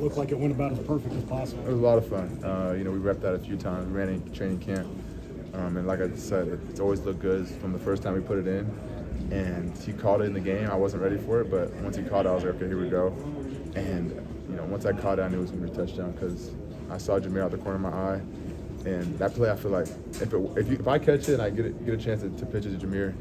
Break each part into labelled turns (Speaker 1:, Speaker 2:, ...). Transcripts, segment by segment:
Speaker 1: looked like it went about as perfect as possible.
Speaker 2: It was a lot of fun. We repped that a few times. We ran in training camp. And like I said, it's always looked good from the first time we put it in. And he called it in the game. I wasn't ready for it, but once he called it, I was like, okay, here we go. And, once I caught it, I knew it was going to be a touchdown because I saw Jameer out the corner of my eye. And that play, I feel like if I catch it and I get a chance to pitch it to Jameer,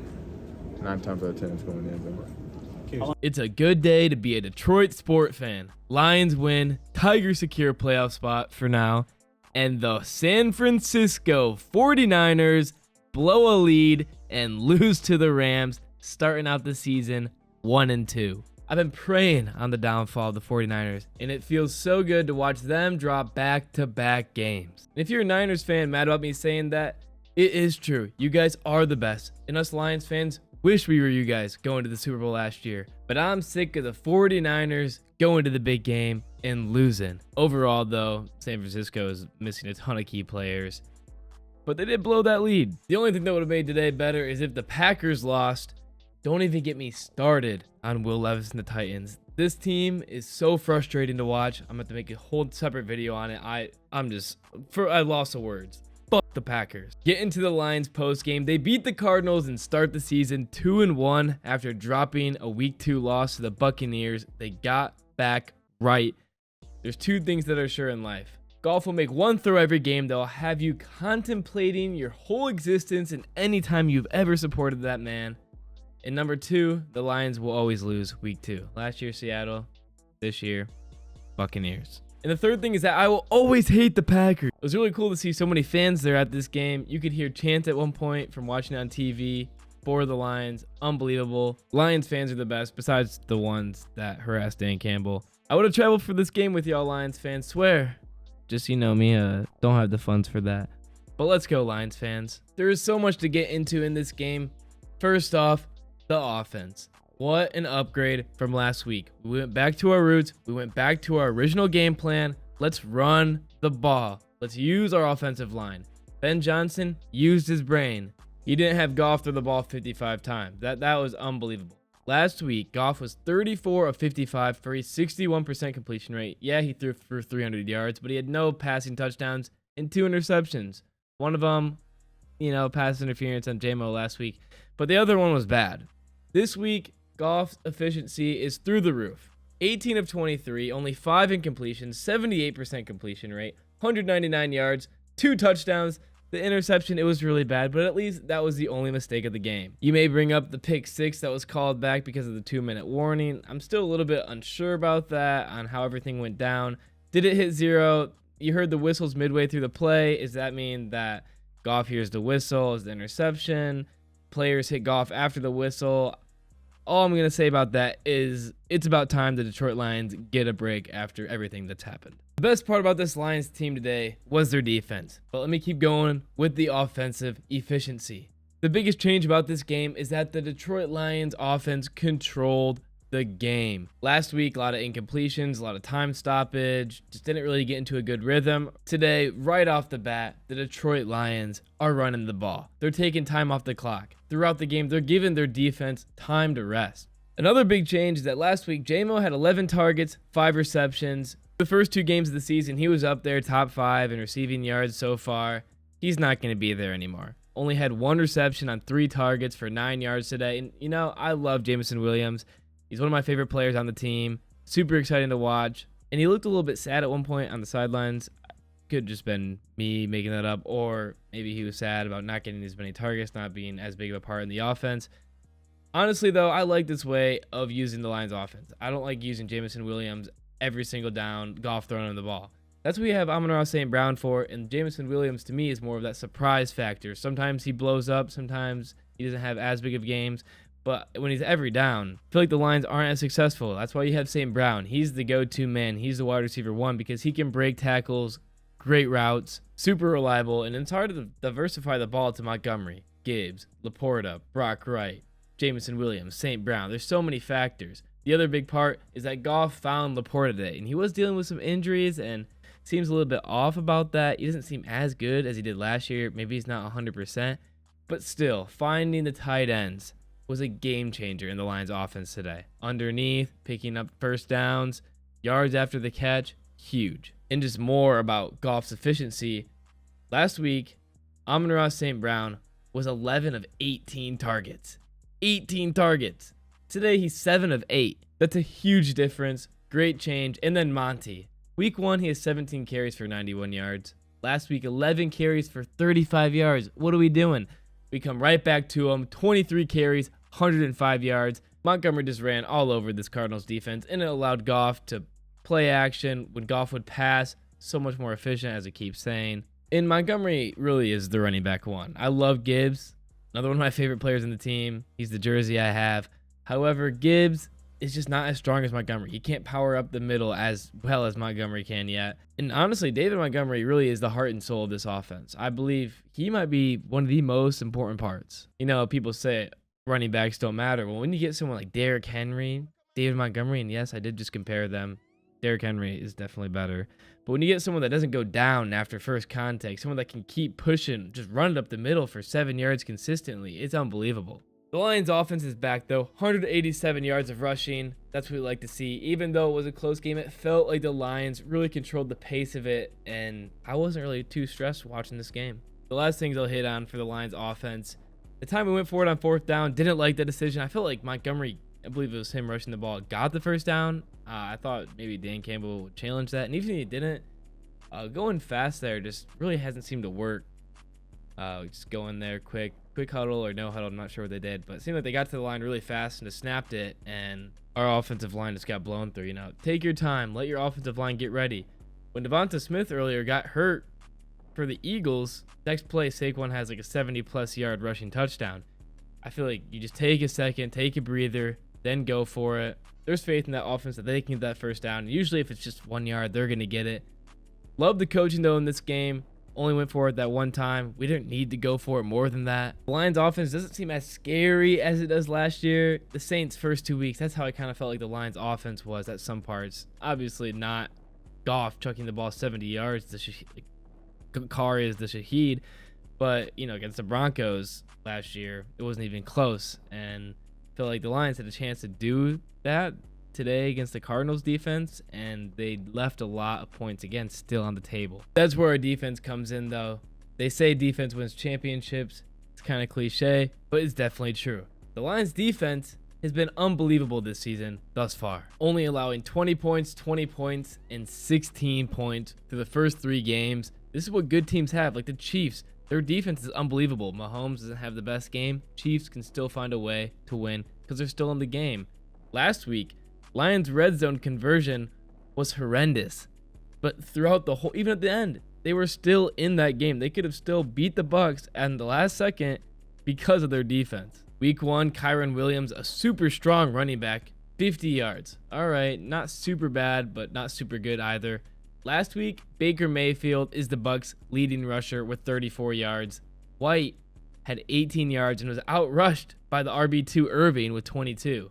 Speaker 2: 9 times out of 10 it's going in.
Speaker 3: It's a good day to be a Detroit sport fan. Lions win, Tigers secure playoff spot for now, and the San Francisco 49ers blow a lead and lose to the Rams, starting out the season 1-2. I've been praying on the downfall of the 49ers, and it feels so good to watch them drop back-to-back games. And if you're a Niners fan mad about me saying that, it is true. You guys are the best, and us Lions fans wish we were you guys going to the Super Bowl last year. But I'm sick of the 49ers going to the big game and losing. Overall, though, San Francisco is missing a ton of key players, but they did blow that lead. The only thing that would have made today better is if the Packers lost. Don't even get me started on Will Levis and the Titans. This team is so frustrating to watch. I'm going to make a whole separate video on it. I lost the words. Fuck the Packers. Get into the Lions post game. They beat the Cardinals and start the season 2-1 after dropping a week 2 loss to the Buccaneers. They got back right. There's 2 things that are sure in life. Goff will make 1 throw every game that will have you contemplating your whole existence and any time you've ever supported that man. And number 2, the Lions will always lose week 2. Last year, Seattle. This year, Buccaneers. And the third thing is that I will always hate the Packers. It was really cool to see so many fans there at this game. You could hear chants at one point from watching it on TV for the Lions. Unbelievable. Lions fans are the best, besides the ones that harassed Dan Campbell. I would have traveled for this game with y'all Lions fans, swear. Just me, don't have the funds for that. But let's go, Lions fans. There is so much to get into in this game. First off, the offense. What an upgrade from last week. We went back to our roots. We went back to our original game plan. Let's run the ball. Let's use our offensive line. Ben Johnson used his brain. He didn't have Goff throw the ball 55 times. That was unbelievable. Last week, Goff was 34 of 55 for a 61% completion rate. Yeah, he threw for 300 yards, but he had no passing touchdowns and 2 interceptions. One of them, pass interference on JMO last week, but the other one was bad. This week, Goff's efficiency is through the roof. 18 of 23, only 5 incompletions, 78% completion rate, 199 yards, 2 touchdowns. The interception, it was really bad, but at least that was the only mistake of the game. You may bring up the pick 6 that was called back because of the 2-minute warning. I'm still a little bit unsure about that, on how everything went down. Did it hit 0? You heard the whistles midway through the play. Does that mean that Goff hears the whistle as the interception? Players hit Goff after the whistle. All I'm going to say about that is it's about time the Detroit Lions get a break after everything that's happened. The best part about this Lions team today was their defense, but let me keep going with the offensive efficiency. The biggest change about this game is that the Detroit Lions offense controlled the game. Last week, a lot of incompletions, a lot of time stoppage, just didn't really get into a good rhythm. Today, right off the bat, the Detroit Lions are running the ball. They're taking time off the clock. Throughout the game, they're giving their defense time to rest. Another big change is that last week, JMO had 11 targets, 5 receptions. The first 2 games of the season, he was up there top 5 in receiving yards so far. He's not going to be there anymore. Only had 1 reception on 3 targets for 9 yards today. And, I love Jameson Williams. He's one of my favorite players on the team. Super exciting to watch. And he looked a little bit sad at one point on the sidelines. Could just been me making that up, or maybe he was sad about not getting as many targets, not being as big of a part in the offense. Honestly, though, I like this way of using the Lions offense. I don't like using Jameson Williams every single down, Goff throwing him the ball. That's what we have Amon-ra St. Brown for, and Jameson Williams, to me, is more of that surprise factor. Sometimes he blows up, sometimes he doesn't have as big of games, but when he's every down, I feel like the Lions aren't as successful. That's why you have St. Brown. He's the go-to man. He's the wide receiver 1 because he can break tackles, great routes, super reliable, and it's hard to diversify the ball to Montgomery, Gibbs, Laporta, Brock Wright, Jameson Williams, St. Brown. There's so many factors. The other big part is that Goff found Laporta today, and he was dealing with some injuries and seems a little bit off about that. He doesn't seem as good as he did last year. Maybe he's not 100%, but still, finding the tight ends was a game changer in the Lions offense today. Underneath, picking up first downs, yards after the catch, huge. And just more about Goff's efficiency. Last week, Amon-ra St. Brown was 11 of 18 targets. 18 targets. Today, he's 7 of 8. That's a huge difference. Great change. And then Monty. Week 1, he has 17 carries for 91 yards. Last week, 11 carries for 35 yards. What are we doing? We come right back to him. 23 carries, 105 yards. Montgomery just ran all over this Cardinals defense, and it allowed Goff to play action. When Goff would pass, so much more efficient, as I keep saying. And Montgomery really is the running back one. I love Gibbs. Another one of my favorite players in the team. He's the jersey I have. However, Gibbs is just not as strong as Montgomery. He can't power up the middle as well as Montgomery can yet. And honestly, David Montgomery really is the heart and soul of this offense. I believe he might be one of the most important parts. You know, people say running backs don't matter. Well, when you get someone like Derrick Henry, David Montgomery, and yes, I did just compare them. Derrick Henry is definitely better. But when you get someone that doesn't go down after first contact, someone that can keep pushing, just run it up the middle for 7 yards consistently, it's unbelievable. The Lions offense is back though, 187 yards of rushing. That's what we like to see. Even though it was a close game, it felt like the Lions really controlled the pace of it, and I wasn't really too stressed watching this game. The last things I'll hit on for the Lions offense, the time we went for it on 4th down, didn't like that decision. I felt like Montgomery, I believe it was him rushing the ball, got the first down. I thought maybe Dan Campbell would challenge that, and even if he didn't, going fast there just really hasn't seemed to work. Just go in there quick huddle or no huddle, I'm not sure what they did, but it seemed like they got to the line really fast and just snapped it, and our offensive line just got blown through. You know, take your time, let your offensive line get ready. When Devonta Smith earlier got hurt for the Eagles, next play Saquon has like a 70+ yard rushing touchdown. I feel like you just take a second, take a breather, then go for it. There's faith in that offense that they can get that first down. Usually if it's just 1 yard, they're going to get it. Love the coaching though in this game. Only went for it that one time. We didn't need to go for it more than that. The Lions offense doesn't seem as scary as it does last year. The Saints' first 2 weeks, that's how I kind of felt like the Lions offense was at some parts. Obviously not Goff chucking the ball 70 yards. Carr is the Shaheed. But, you know, against the Broncos last year, it wasn't even close. And I feel like the Lions had a chance to do that today against the Cardinals defense, and they left a lot of points again still on the table. That's where our defense comes in though. They say defense wins championships. It's kind of cliche, but it's definitely true. The Lions defense has been unbelievable this season thus far, only allowing 20 points, and 16 points through the first 3 games. This is what good teams have, like the Chiefs. Their defense is unbelievable. Mahomes doesn't have the best game. Chiefs can still find a way to win because they're still in the game. Last week, Lions red zone conversion was horrendous, but throughout the whole, even at the end, they were still in that game. They could have still beat the Bucs at the last second because of their defense. Week 1, Kyron Williams, a super strong running back, 50 yards. All right, not super bad, but not super good either. Last week, Baker Mayfield is the Bucs' leading rusher with 34 yards. White had 18 yards and was outrushed by the RB2 Irving with 22.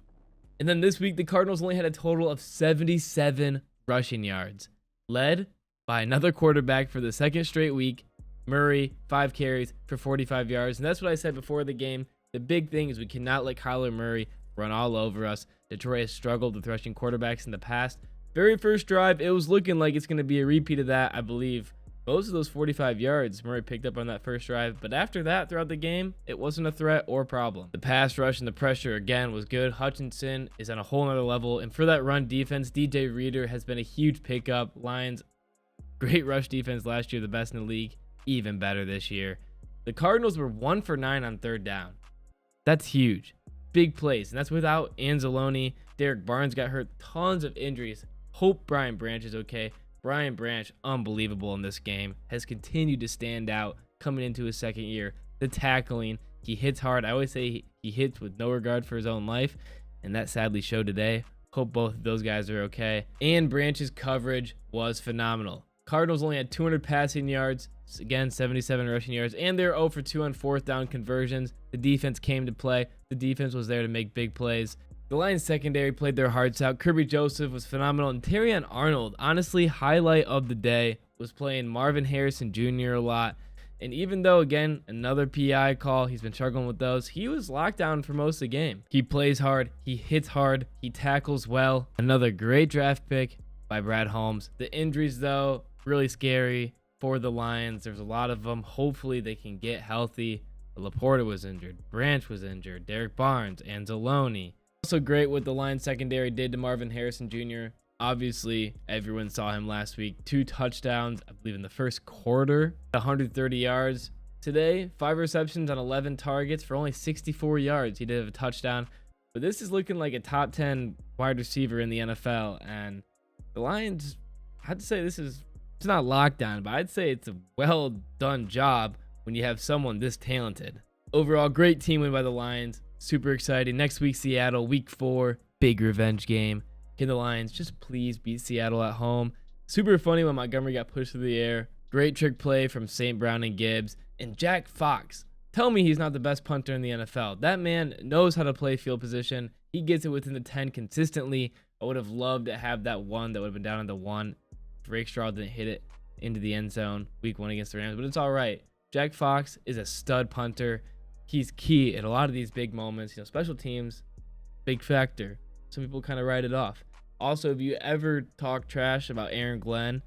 Speaker 3: And then this week, the Cardinals only had a total of 77 rushing yards, led by another quarterback for the second straight week, Murray, 5 carries for 45 yards. And that's what I said before the game. The big thing is we cannot let Kyler Murray run all over us. Detroit has struggled with rushing quarterbacks in the past. Very first drive, it was looking like it's going to be a repeat of that, I believe. Most of those 45 yards Murray picked up on that first drive, but after that, throughout the game, it wasn't a threat or problem. The pass rush and the pressure, again, was good. Hutchinson is on a whole nother level, and for that run defense, DJ Reader has been a huge pickup. Lions, great rush defense last year, the best in the league, even better this year. The Cardinals were 1 for 9 on 3rd down. That's huge. Big plays, and that's without Anzalone. Derek Barnes got hurt, tons of injuries. Hope Brian Branch is okay. Brian Branch, unbelievable in this game, has continued to stand out coming into his second year. The tackling, he hits hard. I always say he hits with no regard for his own life, and that sadly showed today. Hope both of those guys are okay. And Branch's coverage was phenomenal. Cardinals only had 200 passing yards, again 77 rushing yards, and they're 0 for 2 on 4th down conversions. The defense came to play. The defense was there to make big plays. The Lions secondary played their hearts out. Kirby Joseph was phenomenal, and Terrion Arnold, honestly, highlight of the day, was playing Marvin Harrison Jr. a lot. And even though, again, another PI call, he's been struggling with those, he was locked down for most of the game. He plays hard, he hits hard, he tackles well. Another great draft pick by Brad Holmes. The injuries, though, really scary for the Lions. There's a lot of them. Hopefully they can get healthy. Laporta was injured. Branch was injured. Derek Barnes. Anzalone. Also great what the Lions secondary did to Marvin Harrison Jr. Obviously, everyone saw him last week. 2 touchdowns, I believe, in the first quarter. 130 yards. Today, 5 receptions on 11 targets for only 64 yards. He did have a touchdown. But this is looking like a top 10 wide receiver in the NFL. And the Lions, I'd say it's not lockdown, but I'd say it's a well done job when you have someone this talented. Overall, great team win by the Lions. Super exciting. Next week, Seattle, week 4, big revenge game. Can the Lions just please beat Seattle at home? Super funny when Montgomery got pushed through the air. Great trick play from St. Brown and Gibbs. And Jack Fox. Tell me he's not the best punter in the NFL. That man knows how to play field position. He gets it within the 10 consistently. I would have loved to have that one that would have been down at the 1. Drake Straw didn't hit it into the end zone week 1 against the Rams, but it's all right. Jack Fox is a stud punter. He's key in a lot of these big moments. Special teams, big factor. Some people kind of write it off. Also, if you ever talk trash about Aaron Glenn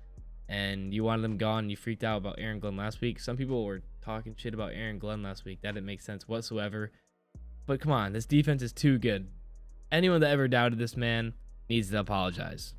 Speaker 3: and you wanted him gone and you freaked out about Aaron Glenn last week, some people were talking shit about Aaron Glenn last week. That didn't make sense whatsoever. But come on, this defense is too good. Anyone that ever doubted this man needs to apologize.